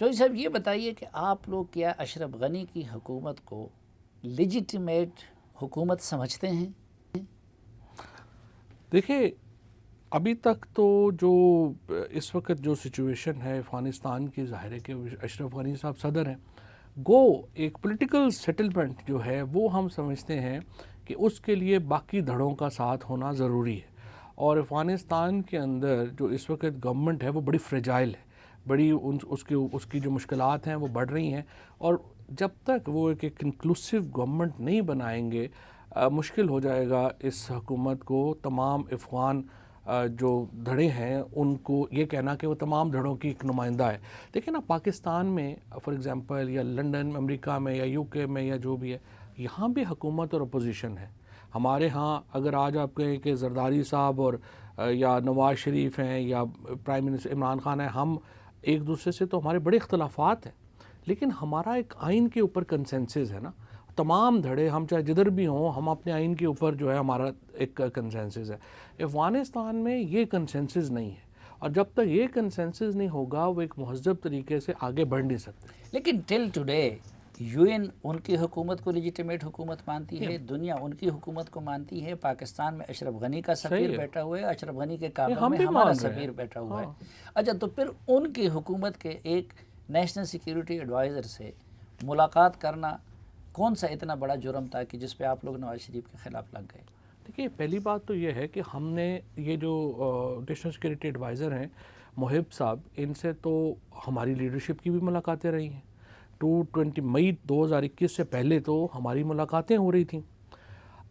چودھری صاحب یہ بتائیے کہ آپ لوگ کیا اشرف غنی کی حکومت کو لیجیٹیمیٹ حکومت سمجھتے ہیں؟ دیکھیں، ابھی تک تو جو اس وقت جو سچویشن ہے افغانستان کی، ظاہر ہے کہ اشرف غنی صاحب صدر ہیں، گو ایک پولیٹیکل سیٹلمنٹ جو ہے وہ ہم سمجھتے ہیں کہ اس کے لیے باقی دھڑوں کا ساتھ ہونا ضروری ہے. اور افغانستان کے اندر جو اس وقت گورنمنٹ ہے وہ بڑی فریجائل ہے، بڑی اس کی جو مشکلات ہیں وہ بڑھ رہی ہیں، اور جب تک وہ ایک انکلوسیو گورنمنٹ نہیں بنائیں گے مشکل ہو جائے گا اس حکومت کو تمام افغان جو دھڑے ہیں ان کو یہ کہنا کہ وہ تمام دھڑوں کی ایک نمائندہ ہے. دیکھیں نا، پاکستان میں فار ایگزامپل یا لنڈن امریکہ میں یا یو کے میں یا جو بھی ہے، یہاں بھی حکومت اور اپوزیشن ہے. ہمارے ہاں اگر آج آپ کہیں کہ زرداری صاحب اور یا نواز شریف ہیں یا پرائم منسٹر عمران خان ہیں، ہم ایک دوسرے سے تو ہمارے بڑے اختلافات ہیں، لیکن ہمارا ایک آئین کے اوپر کنسنسس ہے نا. تمام دھڑے ہم چاہے جدھر بھی ہوں، ہم اپنے آئین کے اوپر جو ہے ہمارا ایک کنسنسس ہے. افغانستان میں یہ کنسنسس نہیں ہے، اور جب تک یہ کنسنسس نہیں ہوگا وہ ایک مہذب طریقے سے آگے بڑھ نہیں سکتے. لیکن ٹل ٹوڈے یو این ان کی حکومت کو لیجیٹیمیٹ حکومت مانتی ہے، دنیا ان کی حکومت کو مانتی ہے. پاکستان میں اشرف غنی کا سفیر بیٹھا ہوا ہے، اشرف غنی کے کعبے میں ہمارا سفیر بیٹھا ہوا ہے. اچھا، تو پھر ان کی حکومت کے ایک نیشنل سیکیورٹی ایڈوائزر سے ملاقات کرنا کون سا اتنا بڑا جرم تھا کہ جس پہ آپ لوگ نواز شریف کے خلاف لگ گئے؟ دیکھیے، پہلی بات تو یہ ہے کہ ہم نے یہ جو نیشنل سیکیورٹی ایڈوائزر ہیں محب صاحب، ان سے تو ہماری لیڈرشپ کی بھی ملاقاتیں رہی ہیں. 20 مئی 2021 سے پہلے تو ہماری ملاقاتیں ہو رہی تھیں.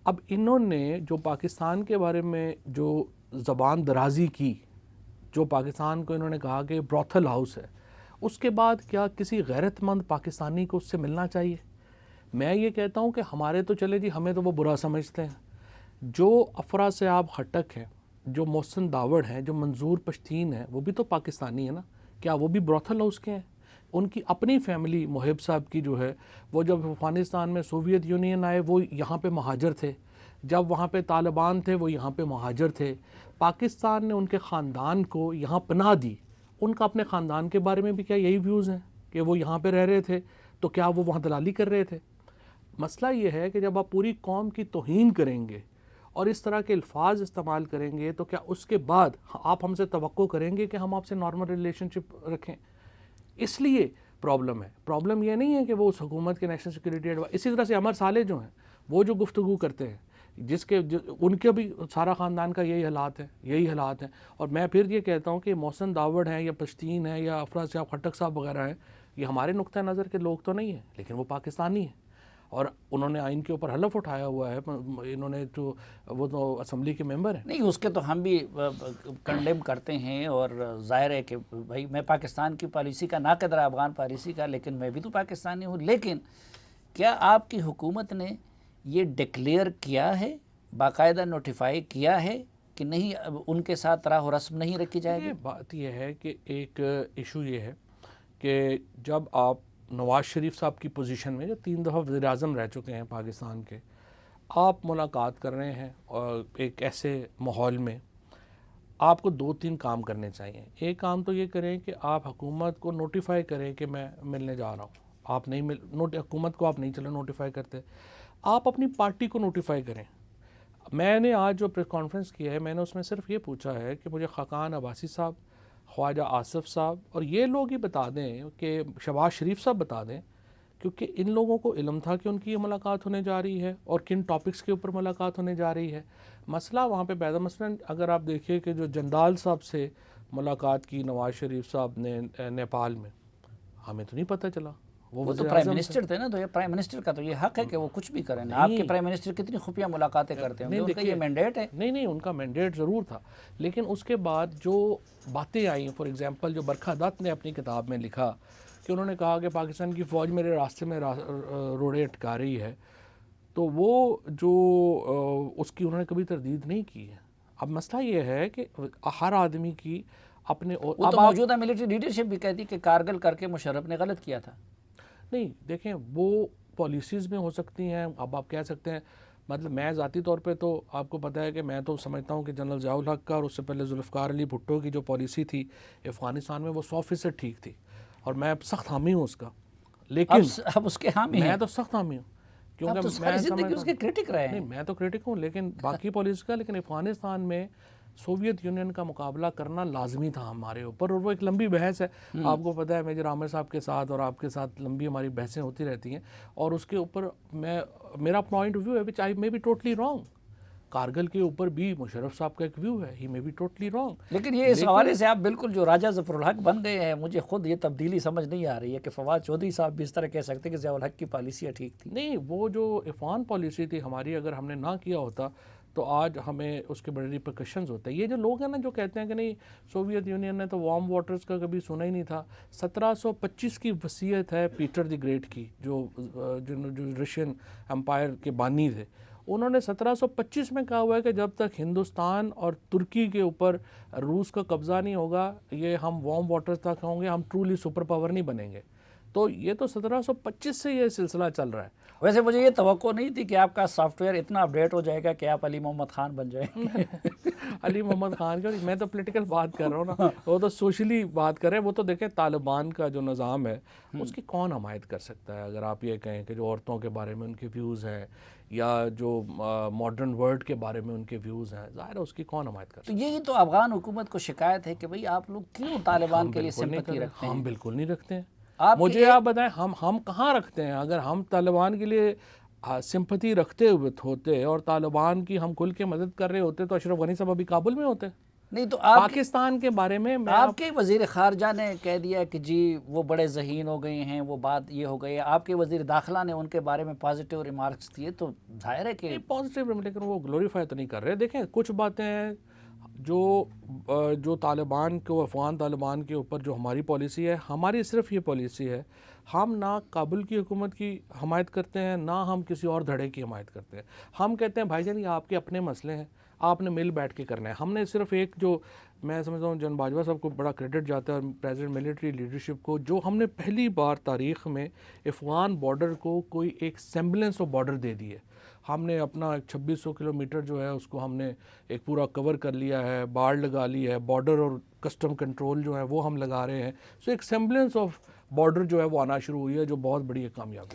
اب انہوں نے جو پاکستان کے بارے میں جو زبان درازی کی، جو پاکستان کو انہوں نے کہا کہ بروتھل ہاؤس ہے، اس کے بعد کیا کسی غیرت مند پاکستانی کو اس سے ملنا چاہیے؟ میں یہ کہتا ہوں کہ ہمارے تو چلے جی، ہمیں تو وہ برا سمجھتے ہیں. جو افرا صاحب خٹک ہیں، جو محسن داوڑ ہیں، جو منظور پشتین ہیں، وہ بھی تو پاکستانی ہیں نا. کیا وہ بھی بروتھل ہاؤس کے ہیں؟ ان کی اپنی فیملی محب صاحب کی جو ہے، وہ جب افغانستان میں سوویت یونین آئے وہ یہاں پہ مہاجر تھے، جب وہاں پہ طالبان تھے وہ یہاں پہ مہاجر تھے. پاکستان نے ان کے خاندان کو یہاں پناہ دی. ان کا اپنے خاندان کے بارے میں بھی کیا یہی ویوز ہیں کہ وہ یہاں پہ رہ رہے تھے تو کیا وہ وہاں دلالی کر رہے تھے؟ مسئلہ یہ ہے کہ جب آپ پوری قوم کی توہین کریں گے اور اس طرح کے الفاظ استعمال کریں گے تو کیا اس کے بعد آپ ہم سے توقع کریں گے کہ ہم آپ سے نارمل ریلیشن شپ رکھیں؟ اس لیے پرابلم ہے. پرابلم یہ نہیں ہے کہ وہ اس حکومت کے نیشنل سیکورٹی اسی طرح سے عمر صالح جو ہیں، وہ جو گفتگو کرتے ہیں، ان کے بھی سارا خاندان کا یہی حالات ہیں. اور میں پھر یہ کہتا ہوں کہ محسن داوڑ ہیں یا پشتین ہیں یا افرا صاحب خٹک صاحب وغیرہ ہیں، یہ ہمارے نقطہ نظر کے لوگ تو نہیں ہیں، لیکن وہ پاکستانی ہیں اور انہوں نے آئین کے اوپر حلف اٹھایا ہوا ہے. انہوں نے جو وہ تو اسمبلی کے ممبر ہیں. نہیں، اس کے تو ہم بھی کنڈیم کرتے ہیں، اور ظاہر ہے کہ بھائی میں پاکستان کی پالیسی کا ناقد رہا، افغان پالیسی کا، لیکن میں بھی تو پاکستانی ہوں. لیکن کیا آپ کی حکومت نے یہ ڈکلیئر کیا ہے، باقاعدہ نوٹیفائی کیا ہے کہ نہیں ان کے ساتھ راہ و رسم نہیں رکھی جائے گی؟ بات یہ ہے کہ ایک ایشو یہ ہے کہ جب آپ نواز شریف صاحب کی پوزیشن میں، جو 3 دفعہ وزیر اعظم رہ چکے ہیں پاکستان کے، آپ ملاقات کر رہے ہیں اور ایک ایسے ماحول میں آپ کو 2-3 کام کرنے چاہیے. ایک کام تو یہ کریں کہ آپ حکومت کو نوٹیفائی کریں کہ میں ملنے جا رہا ہوں. آپ نہیں حکومت کو آپ نہیں چلو نوٹیفائی کرتے، آپ اپنی پارٹی کو نوٹیفائی کریں. میں نے آج جو پریس کانفرنس کیا ہے، میں نے اس میں صرف یہ پوچھا ہے کہ مجھے خاقان عباسی صاحب، خواجہ آصف صاحب اور یہ لوگ ہی بتا دیں کہ شہباز شریف صاحب بتا دیں، کیونکہ ان لوگوں کو علم تھا کہ ان کی یہ ملاقات ہونے جا رہی ہے اور کن ٹاپکس کے اوپر ملاقات ہونے جا رہی ہے. مسئلہ وہاں پہ پیدا، مثلاً اگر آپ دیکھیے کہ جو جندال صاحب سے ملاقات کی نواز شریف صاحب نے نیپال میں، ہمیں تو نہیں پتہ چلا. وہ تو پرائم منسٹر تھے نا، تو یہ پرائم منسٹر کا تو یہ حق ہے کہ وہ کچھ بھی کریں. آپ کے پرائم منسٹر کتنی خفیہ ملاقاتیں کرتے ہیں، ان کا یہ مینڈیٹ ہے. نہیں، ان کا مینڈیٹ ضرور تھا، لیکن اس کے بعد جو باتیں آئیں، فار ایگزامپل جو برکھا دت نے اپنی کتاب میں لکھا کہ انہوں نے کہا کہ پاکستان کی فوج میرے راستے میں روڑے اٹکا رہی ہے، تو وہ جو اس کی انہوں نے کبھی تردید نہیں کی ہے. اب مسئلہ یہ ہے کہ ہر آدمی کی اپنے، وہ تو موجودہ ملٹری لیڈرشپ بھی کہتی کہ کارگل کر کے مشرف نے غلط کیا تھا. نہیں، دیکھیں وہ پالیسیز میں ہو سکتی ہیں. اب آپ کہہ سکتے ہیں، مطلب میں ذاتی طور پہ تو آپ کو پتہ ہے کہ میں تو سمجھتا ہوں کہ جنرل ضیاء الحق کا اور اس سے پہلے ذوالفقار علی بھٹو کی جو پالیسی تھی افغانستان میں، وہ 100% ٹھیک تھی. اور میں سخت حامی ہوں اس کا، لیکن اب اس کے حامی ہیں، میں تو سخت حامی ہوں اب تو ساری زندگی اس کے کرٹک رہے ہیں۔ نہیں میں تو کرٹک ہوں لیکن باقی پالیسی کا، لیکن افغانستان میں سوویت یونین کا مقابلہ کرنا لازمی تھا ہمارے اوپر، اور وہ ایک لمبی بحث ہے، آپ کو پتہ ہے میجر عامر صاحب کے ساتھ اور آپ کے ساتھ لمبی ہماری بحثیں ہوتی رہتی ہیں، اور اس کے اوپر میرا پوائنٹ آف ویو ہے which I may be totally wrong. Kargil کے اوپر بھی مشرف صاحب کا ایک ویو ہے، he may be totally wrong, لیکن یہ اس حوالے سے آپ بالکل جو راجہ ظفر الحق بن گئے ہیں، مجھے خود یہ تبدیلی سمجھ نہیں آ رہی ہے کہ فواد چودھری صاحب بھی اس طرح کہہ سکتے کہ ضیاء الحق کی پالیسیاں ٹھیک تھی۔ نہیں وہ جو افغان پالیسی تھی ہماری، اگر ہم نے نہ کیا ہوتا تو آج ہمیں اس کے بڑے ریپرکشنز ہوتے ہیں۔ یہ جو لوگ ہیں نا جو کہتے ہیں کہ نہیں سوویت یونین نے تو وارم واٹرز کا کبھی سنا ہی نہیں تھا، 1725 کی وصیت ہے پیٹر دی گریٹ کی، جو رشین امپائر کے بانی تھے، انہوں نے 1725 میں کہا ہوا ہے کہ جب تک ہندوستان اور ترکی کے اوپر روس کا قبضہ نہیں ہوگا، یہ ہم وارم واٹرز تک ہوں گے، ہم ٹرولی سپر پاور نہیں بنیں گے۔ تو یہ تو 1725 سے یہ سلسلہ چل رہا ہے۔ ویسے مجھے یہ توقع نہیں تھی کہ آپ کا سافٹ ویئر اتنا اپڈیٹ ہو جائے گا کہ آپ علی محمد خان بن جائیں گے۔ علی محمد خان کا میں تو پولیٹیکل بات کر رہا ہوں نا، وہ تو سوشلی بات کر رہے ہیں۔ وہ تو دیکھیں طالبان کا جو نظام ہے اس کی کون حمایت کر سکتا ہے؟ اگر آپ یہ کہیں کہ جو عورتوں کے بارے میں ان کے ویوز ہیں یا جو ماڈرن ورلڈ کے بارے میں ان کے ویوز ہیں، ظاہر ہے اس کی کون حمایت کر سکتا ہے؟ تو یہی تو افغان حکومت کو شکایت ہے کہ بھئی آپ لوگ کیوں طالبان کے لیے سمپتی رکھتے ہیں؟ ہم بالکل نہیں رکھتے ہیں۔ مجھے آپ بتائیں ہم کہاں رکھتے ہیں؟ اگر ہم طالبان کے لیے سمپتی رکھتے ہوئے ہوتے اور طالبان کی ہم کھل کے مدد کر رہے ہوتے تو اشرف غنی صاحب ابھی کابل میں ہوتے۔ نہیں تو پاکستان کے بارے میں آپ کے وزیر خارجہ نے کہہ دیا کہ جی وہ بڑے ذہین ہو گئے ہیں، وہ بات یہ ہو گئی ہے، آپ کے وزیر داخلہ نے ان کے بارے میں پازیٹیو ریمارکس دیے، تو ظاہر ہے کہ پازیٹیو، لیکن وہ گلوریفائی تو نہیں کر رہے۔ دیکھیں کچھ باتیں ہیں جو طالبان کو، افغان طالبان کے اوپر جو ہماری پالیسی ہے، ہماری صرف یہ پالیسی ہے، ہم نہ کابل کی حکومت کی حمایت کرتے ہیں نہ ہم کسی اور دھڑے کی حمایت کرتے ہیں۔ ہم کہتے ہیں بھائی جان یہ آپ کے اپنے مسئلے ہیں، آپ نے مل بیٹھ کے کرنا ہے۔ ہم نے صرف ایک جو میں سمجھتا ہوں جن باجوہ صاحب کو بڑا کریڈٹ جاتا ہے اور پریزیڈنٹ ملٹری لیڈرشپ کو، جو ہم نے پہلی بار تاریخ میں افغان بارڈر کو کوئی ایک سیمبلنس آف بارڈر دے دی ہے۔ ہم نے اپنا 2600 کلومیٹر جو ہے اس کو ہم نے ایک پورا کور کر لیا ہے، باڑ لگا لی ہے، بارڈر اور کسٹم کنٹرول جو ہے وہ ہم لگا رہے ہیں۔ سو ایک سیمبلنس آف بارڈر جو ہے وہ آنا شروع ہوئی ہے، جو بہت بڑی ایک کامیابی ہے۔